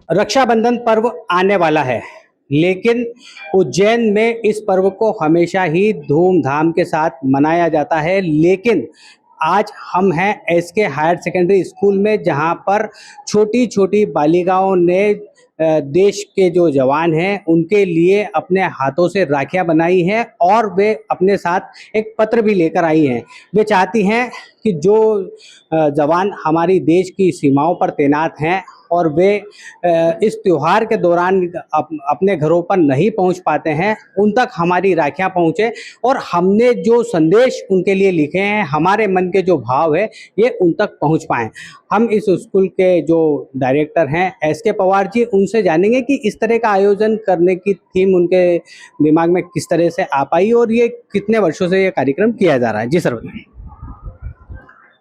रक्षाबंधन पर्व आने वाला है, लेकिन उज्जैन में इस पर्व को हमेशा ही धूमधाम के साथ मनाया जाता है। लेकिन आज हम हैं एसके हायर सेकेंडरी स्कूल में, जहां पर छोटी छोटी बालिकाओं ने देश के जो जवान हैं उनके लिए अपने हाथों से राखियां बनाई हैं और वे अपने साथ एक पत्र भी लेकर आई हैं। वे चाहती हैं कि जो जवान हमारी देश की सीमाओं पर तैनात हैं और वे इस त्योहार के दौरान अपने घरों पर नहीं पहुंच पाते हैं, उन तक हमारी राखियां पहुंचे और हमने जो संदेश उनके लिए लिखे हैं, हमारे मन के जो भाव है, ये उन तक पहुंच पाएँ। हम इस स्कूल के जो डायरेक्टर हैं एसके पवार जी, उनसे जानेंगे कि इस तरह का आयोजन करने की थीम उनके दिमाग में किस तरह से आ पाई और ये कितने वर्षों से ये कार्यक्रम किया जा रहा है। जी सर, बताइए।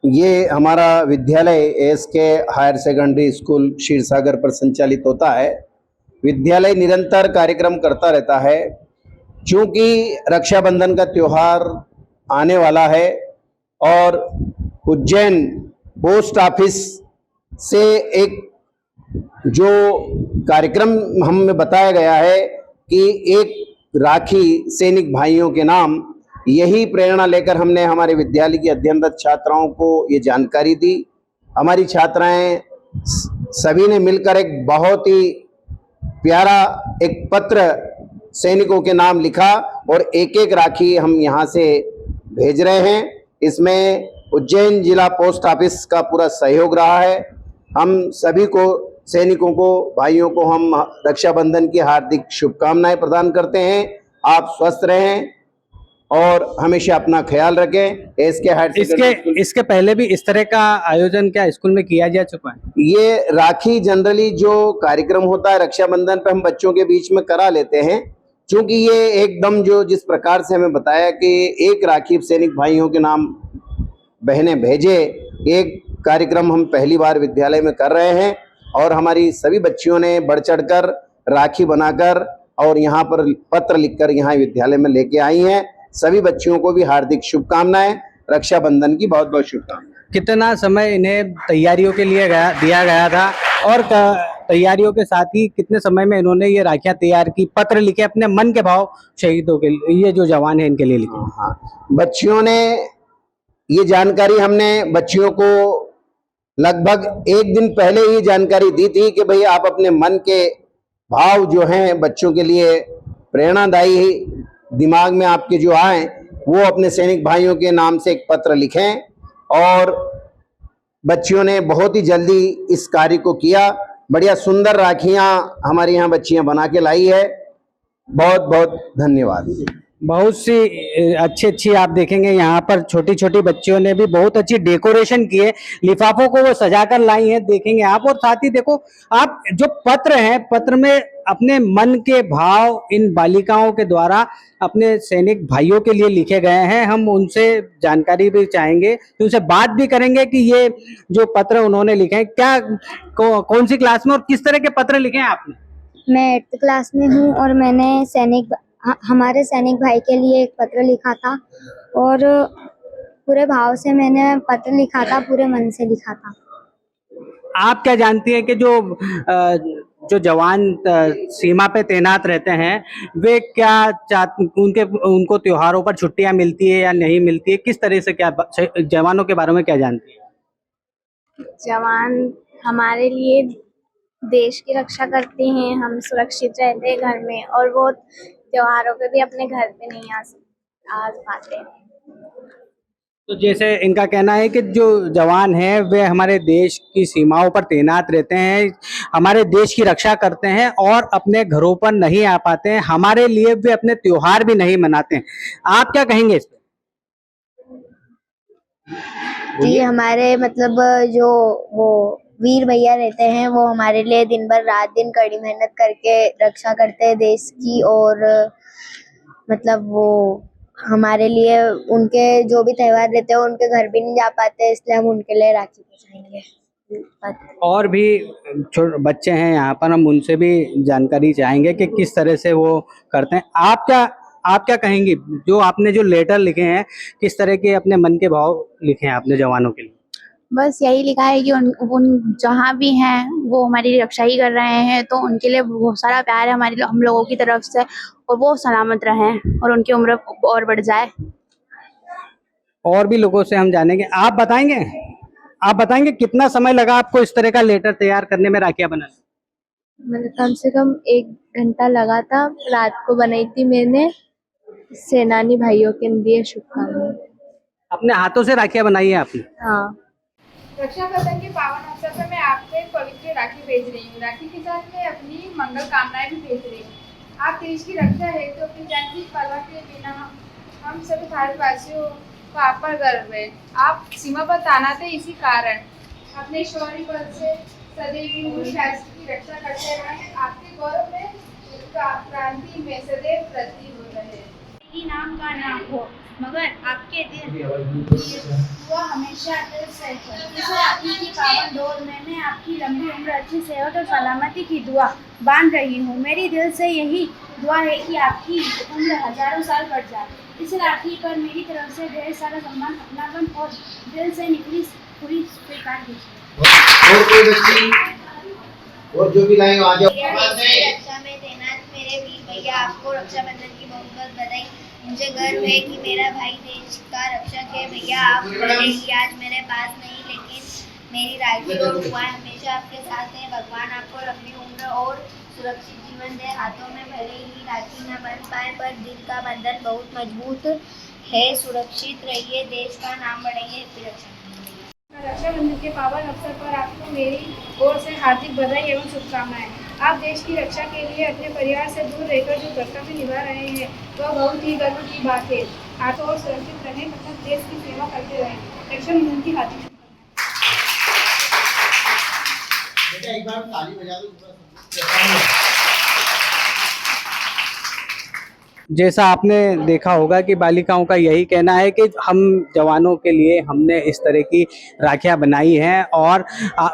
ये हमारा विद्यालय SK higher secondary school Kshirsagar पर संचालित होता है। विद्यालय निरंतर कार्यक्रम करता रहता है। क्योंकि रक्षाबंधन का त्यौहार आने वाला है और उज्जैन पोस्ट ऑफिस से एक जो कार्यक्रम हमें बताया गया है कि एक राखी सैनिक भाइयों के नाम, यही प्रेरणा लेकर हमने हमारे विद्यालय की अध्ययनरत छात्राओं को ये जानकारी दी। हमारी छात्राएं सभी ने मिलकर एक बहुत ही प्यारा एक पत्र सैनिकों के नाम लिखा और एक एक राखी हम यहाँ से भेज रहे हैं। इसमें उज्जैन जिला पोस्ट ऑफिस का पूरा सहयोग रहा है। हम सभी को, सैनिकों को, भाइयों को हम रक्षाबंधन की हार्दिक शुभकामनाएं प्रदान करते हैं। आप स्वस्थ रहें और हमेशा अपना ख्याल रखें। इसके पहले भी इस तरह का आयोजन क्या स्कूल में किया जा चुका है? ये राखी जनरली जो कार्यक्रम होता है रक्षाबंधन पे हम बच्चों के बीच में करा लेते हैं, क्योंकि ये एकदम जो जिस प्रकार से हमें बताया कि एक राखी सैनिक भाइयों के नाम बहनें भेजे, एक कार्यक्रम हम पहली बार विद्यालय में कर रहे हैं और हमारी सभी बच्चियों ने बढ़ चढ़कर राखी बनाकर और यहाँ पर पत्र लिखकर यहाँ विद्यालय में लेके आई हैं। सभी बच्चियों को भी हार्दिक शुभकामनाएं, रक्षाबंधन की बहुत बहुत शुभकामनाएं। कितना समय इन्हें तैयारियों के लिए दिया गया था और तैयारियों के साथ ही कितने समय में इन्होंने ये राखियां तैयार की, पत्र लिखे, अपने मन के भाव शहीदों के लिए, ये जो जवान है इनके लिए लिखे? हाँ, बच्चियों ने ये जानकारी, हमने बच्चियों को लगभग एक दिन पहले ही जानकारी दी थी कि भाई आप अपने मन के भाव जो हैं बच्चों के लिए प्रेरणादायी दिमाग में आपके जो आए, वो अपने सैनिक भाइयों के नाम से एक पत्र लिखें। और बच्चियों ने बहुत ही जल्दी इस कार्य को किया। बढ़िया सुंदर राखियां हमारी यहाँ बच्चियां बना के लाई है। बहुत बहुत धन्यवाद। बहुत सी अच्छी आप देखेंगे यहाँ पर छोटी छोटी बच्चियों ने भी बहुत अच्छी डेकोरेशन की है, लिफाफों को वो सजाकर लाई हैं, देखेंगे आप। और साथ ही देखो आप, जो पत्र है, पत्र में अपने मन के भाव इन बालिकाओं के द्वारा अपने सैनिक भाइयों के लिए लिखे गए हैं। हम उनसे जानकारी भी चाहेंगे, उनसे बात भी करेंगे कि ये जो पत्र उन्होंने लिखे हैं, क्या कौन सी क्लास में और किस तरह के पत्र लिखे हैं आपने? मैं 8th क्लास में हूँ और मैंने हमारे सैनिक भाई के लिए एक पत्र लिखा था और पूरे भाव से मैंने पत्र लिखा था, पूरे मन से लिखा था। आप क्या जानती हैं कि जो जवान सीमा पे तैनात रहते हैं, वे क्या उनको त्योहारों पर छुट्टियां मिलती है या नहीं मिलती है? किस तरह से, क्या जवानों के बारे में क्या जानती है? जवान हमारे लिए देश की रक्षा करते हैं, हम सुरक्षित रहते हैं घर में, और वो त्योहारों पे भी अपने घर पे नहीं आ पाते हैं। तो जैसे इनका कहना है कि जो जवान हैं वे हमारे देश की सीमाओं पर तैनात रहते हैं, हमारे देश की रक्षा करते हैं और अपने घरों पर नहीं आ पाते हैं, हमारे लिए वे अपने त्योहार भी नहीं मनाते हैं। आप क्या कहेंगे इस पे? जी, हमारे मतलब जो वो वीर भैया रहते हैं, वो हमारे लिए दिन भर रात दिन कड़ी मेहनत करके रक्षा करते हैं देश की, और मतलब वो हमारे लिए उनके जो भी त्योहार रहते हैं उनके घर भी नहीं जा पाते, इसलिए हम उनके लिए राखी पहुंचाएंगे। और भी बच्चे हैं यहाँ पर, हम उनसे भी जानकारी चाहेंगे कि किस तरह से वो करते हैं। आप क्या कहेंगी, जो आपने जो लेटर लिखे हैं, किस तरह के अपने मन के भाव लिखे हैं आपने जवानों के लिए? बस यही लिखा है कि उन जहाँ भी हैं वो हमारी रक्षा ही कर रहे हैं, तो उनके लिए बहुत सारा प्यार है हमारे हम लोगों की तरफ से, और वो सलामत रहें और उनकी उम्र और बढ़ जाए। और भी लोगों से हम जानेंगे। आप बताएंगे कितना समय लगा आपको इस तरह का लेटर तैयार करने में, राखियां बनाने? मतलब कम से कम 1 घंटा लगा था। रात को बनाई थी मैंने। सेनानी भाइयों के लिए शुभकामनाएं। अपने हाथों से राखियां बनाई है आपने? हाँ। रक्षाबंधन के पावन अवसर पर मैं आपको एक पवित्र राखी भेज रही हूँ। राखी के साथ मैं अपनी मंगल कामनाएं भी भेज रही हूँ। आप देश की रक्षा है तो अपनी जान की परवाह के बिना हम सभी भारतवासियों को आप पर गर्व है। आप सीमा पर तैनात है, इसी कारण अपने शौर्य बल से सदैव उस राष्ट्र की रक्षा करते रहें। आपके गौरव में क्रांति में सदैव वृद्धि हो रहे। नाम का नाम हो मगर आपके दिल वो हमेशा दिल से हो। इस राखी की पावन डोर में मैं आपकी लंबी उम्र, अच्छी सेहत और सलामती की दुआ बांध रही हूँ। मेरी दिल से यही दुआ है कि आपकी उम्र हजारों साल बढ़ जाए। इस राखी पर मेरी तरफ से ढेर सारा सम्मान, अपनापन और दिल से निकली पूरी स्वीकार कीजिए। और कोई व्यक्ति और जो भी लाएंगे आ जाओ। रक्षा में तैनात मेरे वीर भैया, आपको रक्षाबंधन की बहुत बहुत बधाई। मुझे गर्व है कि मेरा भाई देश का रक्षक है। भैया आप भले ही आज मेरे पास नहीं, लेकिन मेरी राखी और दुआएं हमेशा आपके साथ हैं। भगवान आपको लंबी उम्र और सुरक्षित जीवन दे। हाथों में भले ही राखी न बन पाए पर दिल का बंधन बहुत मजबूत है। सुरक्षित रहिए, देश का नाम बढ़ाइए। रक्षाबंधन के पावन अवसर पर आपको मेरी ओर से हार्दिक बधाई एवं शुभकामनाएं। आप देश की रक्षा के लिए अपने परिवार से दूर रहकर जो कर्तव्य निभा रहे हैं वह बहुत ही गर्व की बात है। आप और सुरक्षित रहें तथा देश की सेवा करते रहें। रक्षाबंधन की हार्दिक बेटा एक बार ताली बजा दो। जैसा आपने देखा होगा कि बालिकाओं का यही कहना है कि हम जवानों के लिए हमने इस तरह की राखियां बनाई हैं। और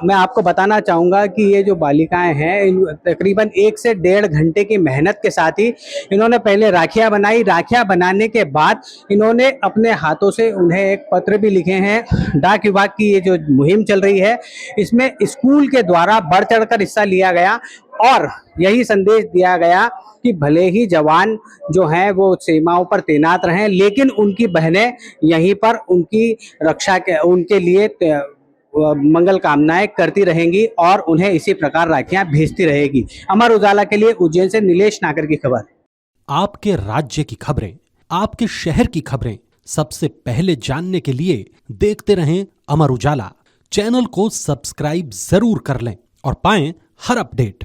मैं आपको बताना चाहूँगा कि ये जो बालिकाएं हैं तकरीबन 1 से 1.5 घंटे की मेहनत के साथ ही इन्होंने पहले राखियां बनाई। राखियां बनाने के बाद इन्होंने अपने हाथों से उन्हें एक पत्र भी लिखे हैं। डाक विभाग की ये जो मुहिम चल रही है इसमें स्कूल के द्वारा बढ़ चढ़कर हिस्सा लिया गया और यही संदेश दिया गया कि भले ही जवान जो हैं वो सीमाओं पर तैनात रहें, लेकिन उनकी बहनें यहीं पर उनकी रक्षा के उनके लिए मंगल कामनाएं करती रहेंगी और उन्हें इसी प्रकार राखियां भेजती रहेगी। अमर उजाला के लिए उज्जैन से नीलेश नागर की खबर। आपके राज्य की खबरें, आपके शहर की खबरें सबसे पहले जानने के लिए देखते रहें अमर उजाला। चैनल को सब्सक्राइब जरूर कर लें और पाएं हर अपडेट।